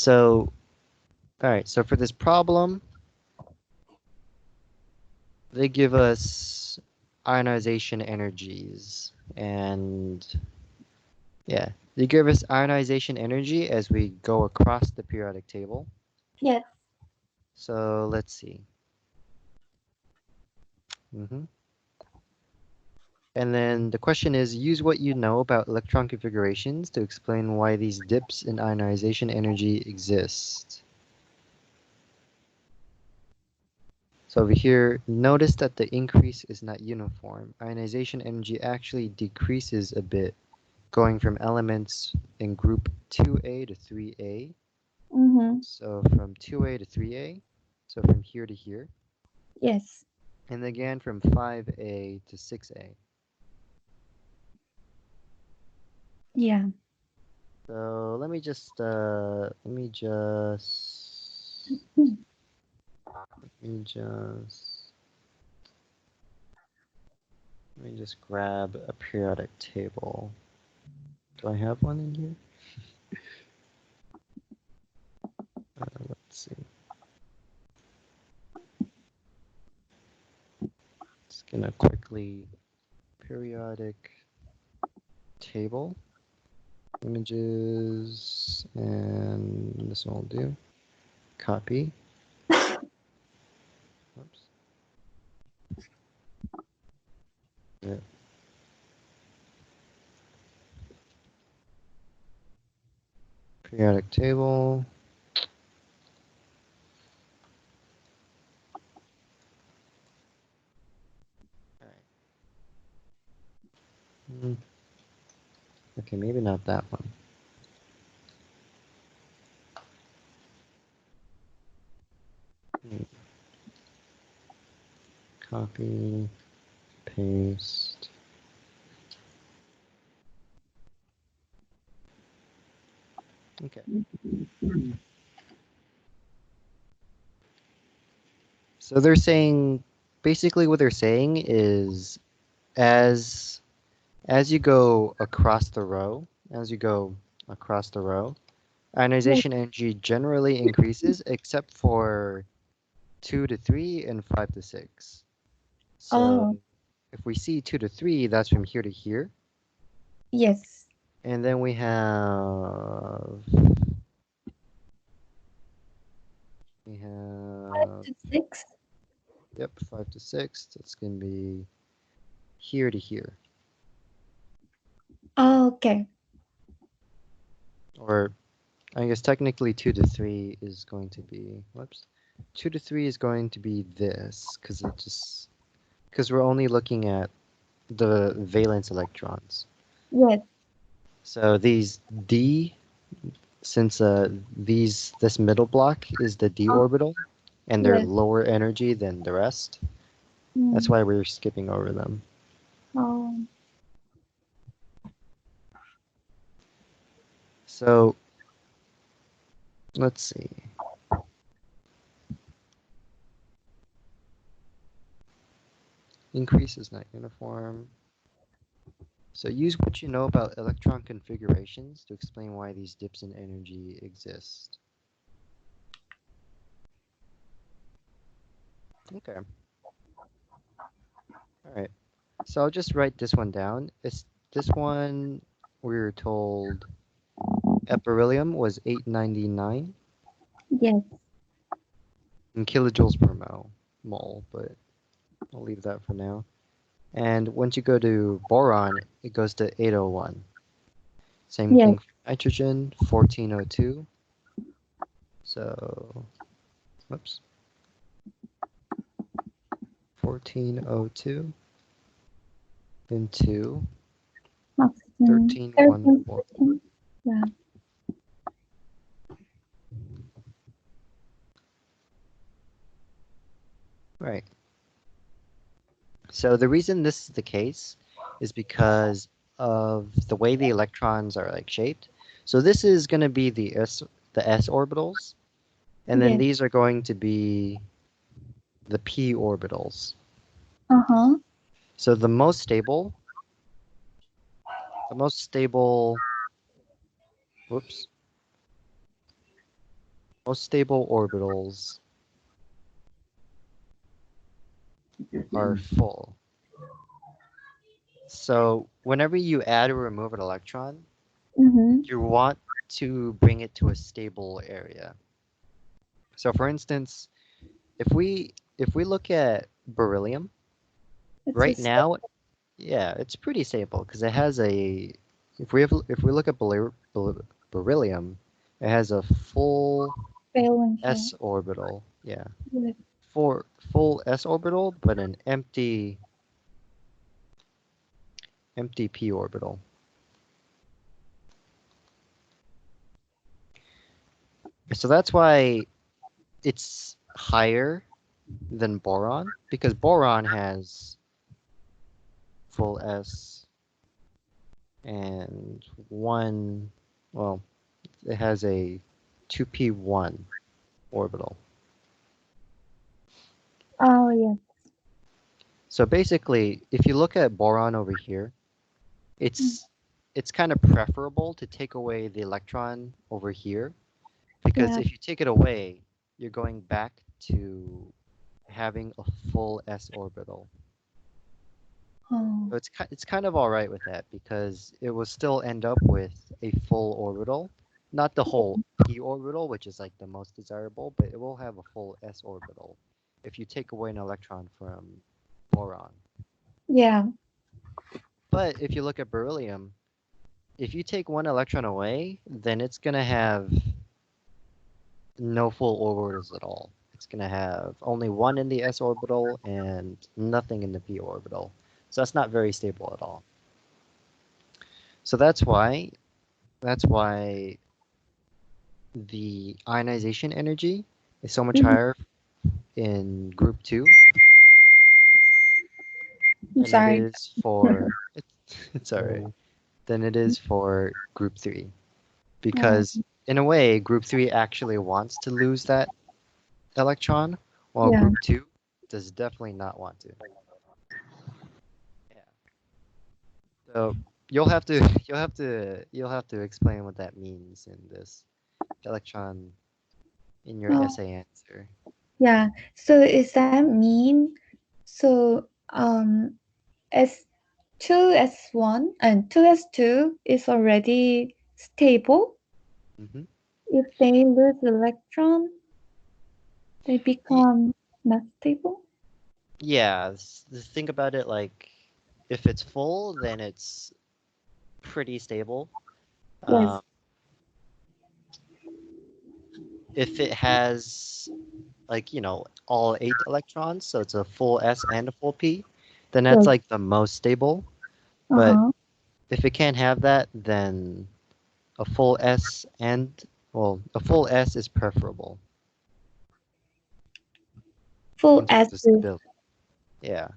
So, all right, so for this problem, they give us ionization energies. And yeah, they give us ionization energy as we go across the periodic table. Yes. So let's see. And then the question is, use what you know about electron configurations to explain why these dips in ionization energy exist. So over here, notice that the increase is not uniform. Ionization energy actually decreases a bit, going from elements in group 2A to 3A. So from 2A to 3A, so from here to here. Yes. And again from 5A to 6A. Yeah. So let me just grab a periodic table. Do I have one in here? Let's see. Just gonna quickly periodic table images, and this one will do. Copy. Oops. Yeah. Periodic table. All right. Okay, maybe not that one. Copy, paste. Okay. So they're saying, basically what they're saying is, as you go across the row, Yes. ionization energy generally increases except for 2 to 3 and 5 to 6. So Oh, if we see 2 to 3, that's from here to here. yes. And then we have 5 to 6. yep, 5 to 6. That's going to be here to here. Oh, okay. Or I guess technically 2 to 3 is going to be, whoops. 2 to 3 is going to be this, because we're only looking at the valence electrons. Yes. So these D, since this middle block is the D Oh, orbital, and they're yes. lower energy than the rest, that's Mm. why we're skipping over them. Oh, So let's see. Increase is not uniform. So use what you know about electron configurations to explain why these dips in energy exist. Okay. All right. So I'll just write this one down. It's this one we were told beryllium was 899 yes. in kilojoules per mole, but I'll leave that for now. And once you go to boron, it goes to 801. Same Yes. thing for nitrogen, 1402. So, whoops, 1402 into Oxygen. 13, 1314. 14. Yeah. Right. So the reason this is the case is because of the way the electrons are like shaped. So this is going to be the s orbitals, and then Yes. these are going to be the p orbitals. Uh-huh. So the most stable, whoops, most stable orbitals are full. So whenever you add or remove an electron, Mm-hmm. you want to bring it to a stable area. So for instance, if we look at beryllium, It's a right now, yeah, it's pretty stable because it has a if we look at beryllium, it has a full valence shell. s orbital. Yeah, Yes. for full s orbital, but an empty p orbital. So that's why it's higher than boron because boron has full s and one, well, it has a 2p1 orbital. Oh, yes. So basically, if you look at boron over here, Mm. it's it's kind of preferable to take away the electron over here because Yeah. if you take it away, you're going back to having a full s orbital. Oh, So it's kind of all right with that because it will still end up with a full orbital, not the whole p orbital, which is like the most desirable, but it will have a full s orbital if you take away an electron from boron. yeah. But if you look at beryllium, if you take one electron away, then it's gonna have no full orbitals at all. It's gonna have only one in the s orbital and nothing in the p orbital. So that's not very stable at all. So that's why the ionization energy is so much Mhm. higher in group 2 I'm than it sorry. is for it's all right, than it is for group 3 Oh, because in a way group 3 actually wants to lose that electron while yeah. group 2 does definitely not want to. Yeah. So you'll have to explain what that means in this electron in your Oh, essay answer. yeah. So is that mean? So S two S one and two S two is already stable. Hmm. If they lose electron, they become not stable. Yeah, think about it like if it's full, then it's pretty stable. Yes. Um, if it has like, all 8 electrons, so it's a full S and a full P, then that's Yes. like the most stable. Uh But huh. if it can't have that, then a full S and, well, a full S is preferable Full in terms S of is. stability. Yeah.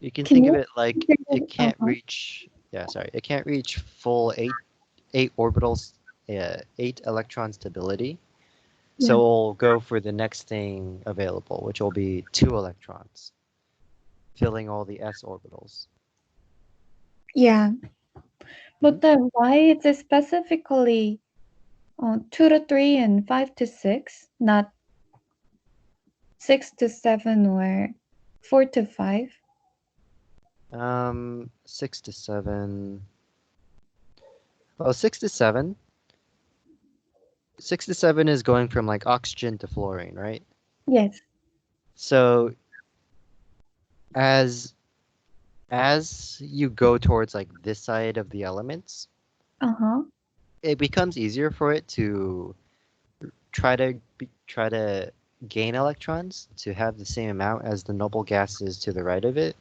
You can Can think of you? it like it Uh can't huh. reach, yeah, sorry, it can't reach full eight orbitals, 8 electron stability. So Yeah. we'll go for the next thing available, which will be 2 electrons, filling all the s orbitals. Yeah. Hmm. But then why is it specifically 2 to 3 and 5 to 6, not 6 to 7 or 4 to 5? 6 to 7. Well, 6 to 7. 6 to 7 is going from like oxygen to fluorine, right? Yes. So as as you go towards like this side of the elements, Uh huh. it becomes easier for it to try to gain electrons to have the same amount as the noble gases to the right of it.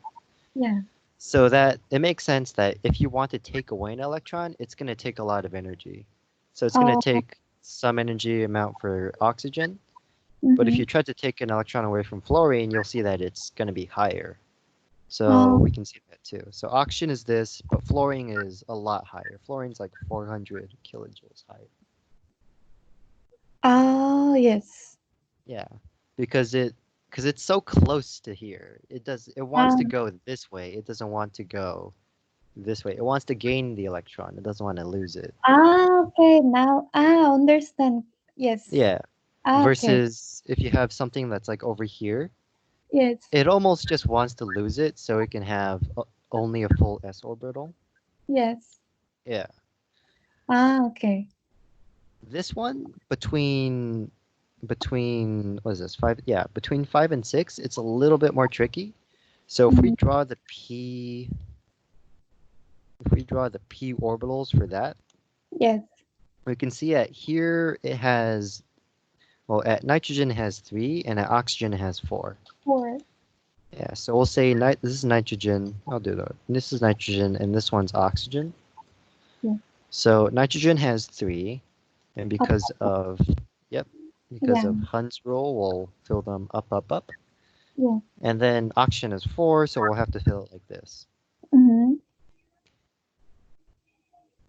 Yeah. So that it makes sense that if you want to take away an electron, it's going to take a lot of energy. So it's going to Oh. take some energy amount for oxygen. But if Mm-hmm. you try to take an electron away from fluorine, you'll see that it's going to be higher. So Oh. we can see that too. So oxygen is this, but fluorine is a lot higher. Fluorine's like 400 kilojoules higher. Oh, yes. Yeah, because it's so close to here. It wants to Um, go this way. It doesn't want to go this way. It wants to gain the electron. It doesn't want to lose it. okay. Now I understand. Yes. Yeah. Ah, okay. Versus if you have something that's like over here, Yes. it almost just wants to lose it so it can have only a full s orbital. Yes. Yeah. Ah, okay. This one between what is this? 5, yeah, between 5 and 6, it's a little bit more tricky. So Mm, if we draw the p orbitals for that, yes. we can see at here it has, well, at nitrogen it has 3 and at oxygen it has 4. 4. Yeah, so we'll say this is nitrogen. I'll do that. This is nitrogen and this one's oxygen. Yeah. So nitrogen has 3, and Up. yep, because Yeah. of Hund's rule, we'll fill them up, up, up. Yeah. And then oxygen is 4, so we'll have to fill it like this. Mm-hmm.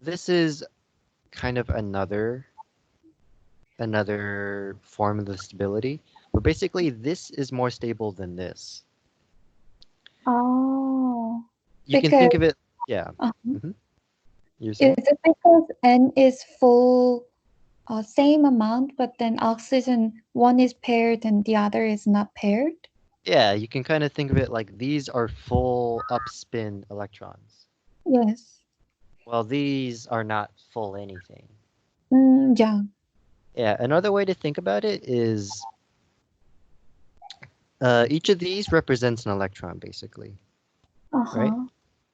This is kind of another form of the stability, but basically this is more stable than this. Oh. You can Because think of it, yeah. uh, hmm You're is saying? it because N is full same amount, but then oxygen one is paired and the other is not paired? Yeah, you can kind of think of it like these are full upspin electrons. Yes. Well, these are not full anything. Yeah. Yeah, another way to think about it is each of these represents an electron, basically, right? Uh-huh.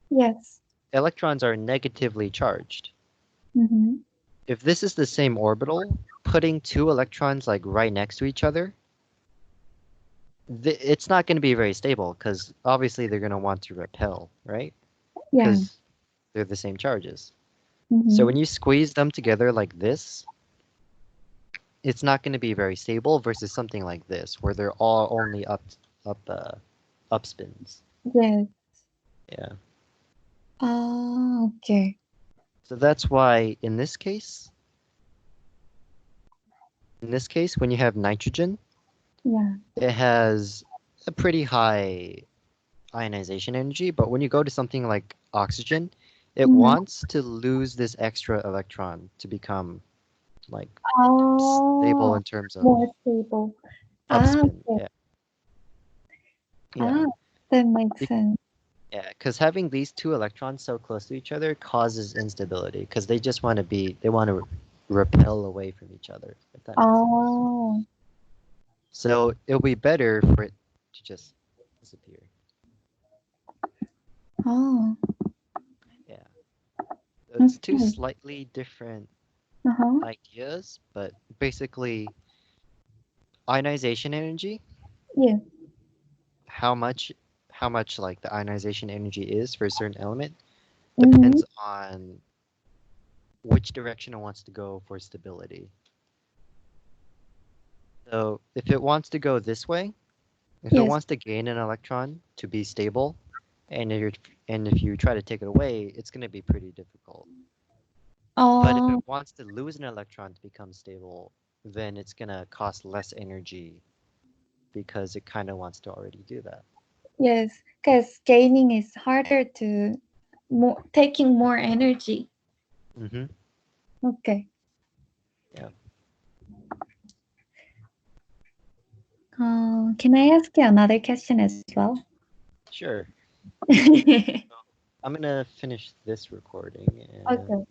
Yes. Electrons are negatively charged. Mm-hmm. If this is the same orbital, putting two electrons like right next to each other, it's not going to be very stable because obviously they're going to want to repel, right? Yeah. Because they're the same charges. So Mm-hmm. when you squeeze them together like this, it's not going to be very stable versus something like this where they're all only up up spins. Yes. Yeah. Ah, okay. So that's why in this case, when you have nitrogen, Yeah. it has a pretty high ionization energy, but when you go to something like oxygen, it Mm-hmm. wants to lose this extra electron to become like stable Oh, in terms of more stable. Ah, upspin. okay. Yeah. Yeah. Ah, that makes Be- sense. yeah, because having these two electrons so close to each other causes instability because they want to repel away from each other, if that makes sense. Oh, So it'll be better for it to just disappear. oh, Yeah. So it's two okay. slightly different Uh-huh. ideas, but basically ionization energy, Yeah. how much like the ionization energy is for a certain element Mm-hmm. depends on which direction it wants to go for stability. So if it wants to go this way, if it Yes. wants to gain an electron to be stable, and if you try to take it away, it's going to be pretty difficult. But if it Oh, wants to lose an electron to become stable, then it's going to cost less energy because it kind of wants to already do that. yes. Because gaining is harder to more taking more energy. Mm-hmm. Okay. Yeah, Can I ask you another question as well? sure. Okay. I'm gonna finish this recording and